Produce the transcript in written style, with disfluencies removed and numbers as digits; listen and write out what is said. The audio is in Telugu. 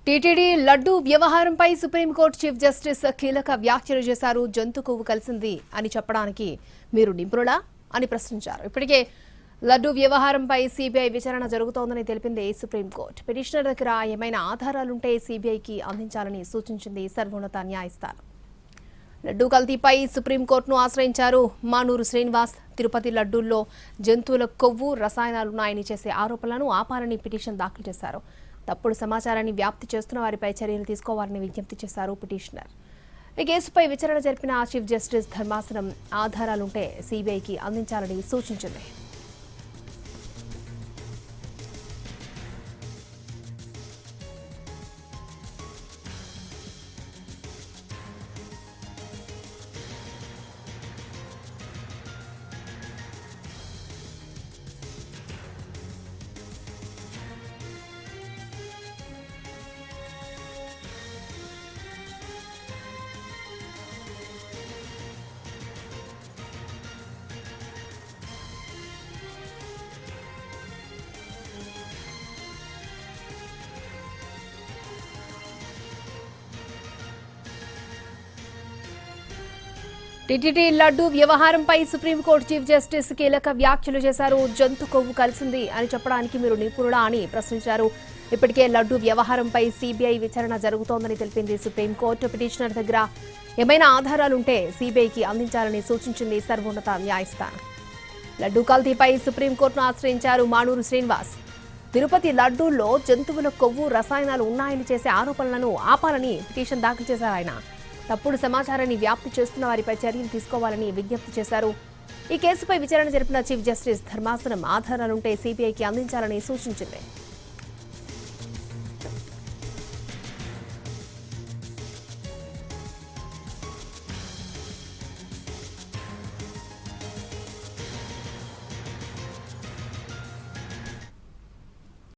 టీటీడీ లడ్డూ వ్యవహారంపై సుప్రీంకోర్టు చీఫ్ జస్టిస్ కీలక వ్యాఖ్యలు చేశారు. జంతు కొవ్వు కలిసింది అని చెప్పడానికి మీరు నిపుణులా అని ప్రశ్నించారు. ఇప్పటికే లడ్డూ వ్యవహారంపై సీబీఐ విచారణ జరుగుతోందని తెలిపింది సుప్రీంకోర్టు. పిటిషనర్ దగ్గర ఏమైనా ఆధారాలుంటే సీబీఐకి అందించాలని సూచించింది సర్వోన్నత న్యాయస్థానం. లడ్డూ కల్తీపై సుప్రీంకోర్టును ఆశ్రయించారు మానూరు శ్రీనివాస్. తిరుపతి లడ్డూల్లో జంతువుల కొవ్వు రసాయనాలున్నాయని చేసే ఆరోపణలను ఆపాలని పిటిషన్ దాఖలు చేశారు. తప్పుడు సమాచారాన్ని వ్యాప్తి చేస్తున్న వారిపై చర్యలు తీసుకోవాలని విజ్ఞప్తి చేశారు పిటిషనర్. ఈ కేసుపై విచారణ జరిపిన చీఫ్ జస్టిస్ ధర్మాసనం ఆధారాలుంటే సీబీఐకి అందించాలని సూచించింది. టీటీడీ లడ్డూ వ్యవహారంపై సుప్రీంకోర్టు చీఫ్ జస్టిస్ కీలక వ్యాఖ్యలు చేశారు. జంతు కొవ్వు కలిసింది అని చెప్పడానికి మీరు నిపుణులా అని ప్రశ్నించారు. ఇప్పటికే లడ్డూ వ్యవహారంపై సీబీఐ విచారణ జరుగుతోందని తెలిపింది సుప్రీంకోర్టు. పిటిషనర్ దగ్గర ఏమైనా ఆధారాలుంటే సీబీఐకి అందించాలని సూచించింది సర్వోన్నత న్యాయస్థానం. లడ్డూ కల్తీపై సుప్రీంకోర్టును ఆశ్రయించారు మానూరు శ్రీనివాస్. తిరుపతి లడ్డూల్లో జంతువుల కొవ్వు రసాయనాలు ఉన్నాయని చేసే ఆరోపణలను ఆపాలని పిటిషన్ దాఖలు చేశారు ఆయన. తప్పుడు సమాచారాన్ని వ్యాప్తి చేస్తున్న వారిపై చర్యలు తీసుకోవాలని విజ్ఞప్తి చేశారు. ఈ కేసుపై విచారణ జరిపిన చీఫ్ జస్టిస్ ధర్మాసనం ఆధారాలుంటే సీబీఐకి అందించాలని సూచించింది.